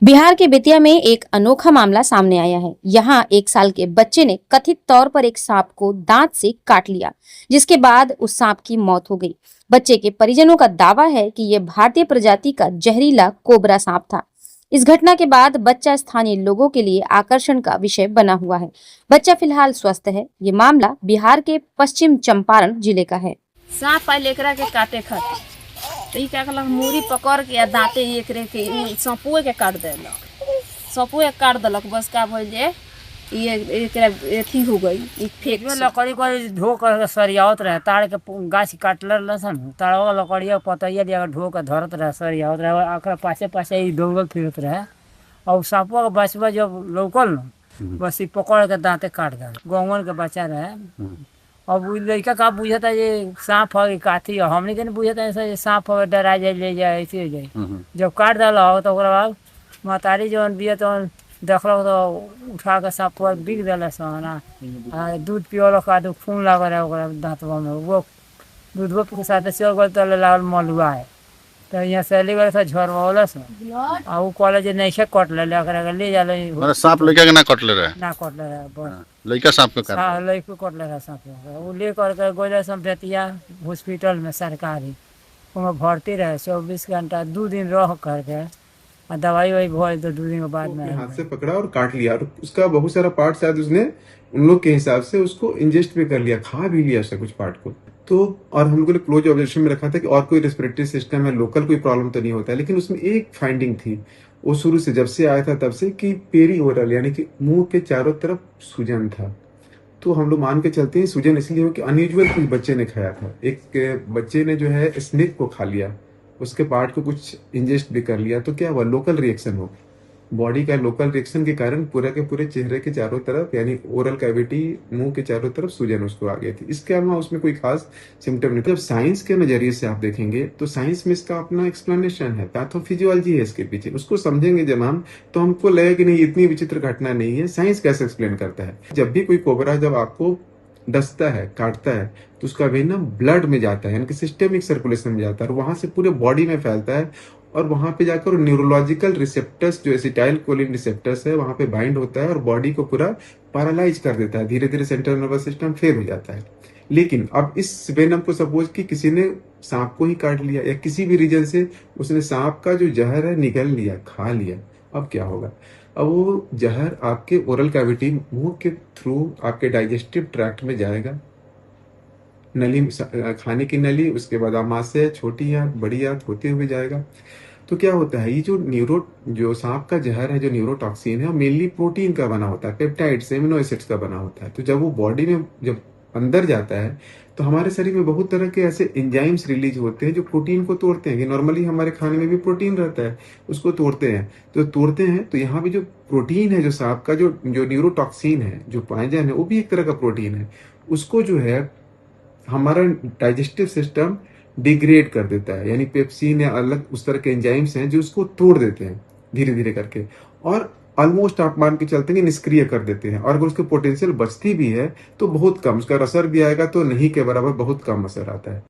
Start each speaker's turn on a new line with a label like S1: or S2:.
S1: बिहार के बेतिया में एक अनोखा मामला सामने आया है। यहाँ 1 साल के बच्चे ने कथित तौर पर एक सांप को दांत से काट लिया, जिसके बाद उस सांप की मौत हो गई। बच्चे के परिजनों का दावा है कि यह भारतीय प्रजाति का जहरीला कोबरा सांप था। इस घटना के बाद बच्चा स्थानीय लोगों के लिए आकर्षण का विषय बना हुआ है। बच्चा फिलहाल स्वस्थ है। ये मामला बिहार के पश्चिम चंपारण जिले का है।
S2: सांप पहले एकरा के काटे खातिर तो ई क्या कहलक, मूरी पकड़ के आ दांते एकरे के सांपुए के काट देलक। सांपुए काट देलक, बस का भइल जे ये एकरा एथी हो गई। ई फेंक
S3: में लकड़ी को ढो कर सरियावत रहे, ताड़ के गाछ काटल लसन, ताड़वा लकड़िया पतैया दिया ढो के धरत रहे, सरियावत रहे, आखिर पाछे पाछे ई दौड़ल फिरत रहे। और सांपवा के बचवा जब लौकल न, बस ई पकड़ के दांते काट गए। गौवन के बच्चा रहे। अब उ लड़का का बुझता ये सांप है काथी है, हमने के नहीं बुझता ऐसा सांप है, डरा जाए ले जाए ऐसे हो जाए। जब काट दिल तो ओकरा बाद महतारी जवन बिया तो देखल तो उठा के सांप बिक दिल सन। दूध पियलक, आदमी खून लागल रहे ओकरा दांतवा में, वो दूधवा के साथ चल गल तो लागल मलुआ है। तो यहाँ से ले गए था झरवावलस आ उ कॉलेज नहीं कटले ले जाले।
S4: माने सांप लड़का के ना कटले रहे,
S3: ना कटले रहे, बस
S4: लड़का सांप के काट
S3: हाँ लड़के कटले रहे सांप। वो ले करके गोले बेतिया हॉस्पिटल में सरकारी उसमें भर्ती रहे। 24 घंटा 2 दिन रह करके और दवाई वही भोल तो 2 दिन के बाद में
S5: हाथ से पकड़ा और काट लिया, और उसका बहुत सारा पार्ट शायद उसने उन लोग के हिसाब से उसको इंजेस्ट भी कर लिया, खा भी लिया उसका कुछ पार्ट को। तो और हम लोगों ने क्लोज ऑब्जर्वेशन में रखा था कि और कोई रेस्पिरेटरी सिस्टम है, लोकल कोई प्रॉब्लम तो नहीं होता है। लेकिन उसमें एक फाइंडिंग थी, वो शुरू से जब से आया था तब से, कि पेरी ओरल यानी कि मुंह के चारों तरफ सूजन था। तो हम लोग मान के चलते हैं सूजन इसलिए हो कि अनयूजुअल कुछ बच्चे ने खाया था। एक बच्चे ने जो है स्नेक को खा लिया, उसके पार्ट को कुछ इंजेस्ट भी कर लिया। तो क्या हुआ, लोकल रिएक्शन हो, बॉडी का लोकल रिएक्शन के कारण पूरा के पूरे चेहरे के चारों तरफ यानी ओरल कैविटी मुंह के चारों तरफ सूजन उसको आ गई थी। इसके अलावा उसमें कोई खास सिम्टम नहीं था। जब साइंस के नजरिए से आप देखेंगे तो साइंस में इसका अपना एक्सप्लेनेशन है, पैथोफिजियोलॉजी है इसके पीछे। उसको समझेंगे जब हम, तो हमको लगेगा कि नहीं इतनी विचित्र घटना नहीं है। साइंस कैसे एक्सप्लेन करता है, जब भी कोई कोबरा जब आपको डसता है, काटता है, तो उसका वेनम ब्लड में जाता है, यानी कि सिस्टेमिक सर्कुलेशन में जाता है और वहां से पूरे बॉडी में फैलता है। और वहां पे जाकर न्यूरोलॉजिकल रिसेप्टर्स जो एसिटाइल कोलिन रिसेप्टर्स है वहां पे बाइंड होता है और बॉडी को पूरा पैरालाइज कर देता है। धीरे धीरे सेंट्रल नर्वस सिस्टम फेल हो जाता है। लेकिन अब इस वेनम को सपोज कि किसी ने सांप को ही काट लिया या किसी भी रीजन से उसने सांप का जो जहर है निगल लिया, खा लिया, अब क्या होगा। अब वो जहर आपके ओरल कैविटी मुंह के थ्रू आपके डाइजेस्टिव ट्रैक्ट में जाएगा, नली खाने की नली, उसके बाद आमाशय, छोटी आंत, बड़ी आंत होते हुए जाएगा। तो क्या होता है, ये जो सांप का जहर है, जो न्यूरोटॉक्सिन है, मेनली प्रोटीन का बना होता है, पेप्टाइड्स, एमिनो एसिड्स का बना होता है। तो जब वो बॉडी में जब अंदर जाता है तो हमारे शरीर में बहुत तरह के ऐसे एंजाइम्स रिलीज होते हैं जो प्रोटीन को तोड़ते हैं। कि नॉर्मली हमारे खाने में भी प्रोटीन रहता है, उसको तोड़ते हैं। तो तोड़ते हैं तो यहाँ भी जो प्रोटीन है, जो सांप का जो न्यूरोटॉक्सिन है, जो पाइजन है, वो भी एक तरह का प्रोटीन है। उसको जो है हमारा डाइजेस्टिव सिस्टम डिग्रेड कर देता है, यानी पेप्सिन या अलग उस तरह के एंजाइम्स हैं जो उसको तोड़ देते हैं धीरे धीरे करके, और ऑलमोस्ट आप मान के चलते हैं कि निष्क्रिय कर देते हैं। और अगर उसकी पोटेंशियल बचती भी है तो बहुत कम, उसका असर भी आएगा तो नहीं के बराबर, बहुत कम असर आता है।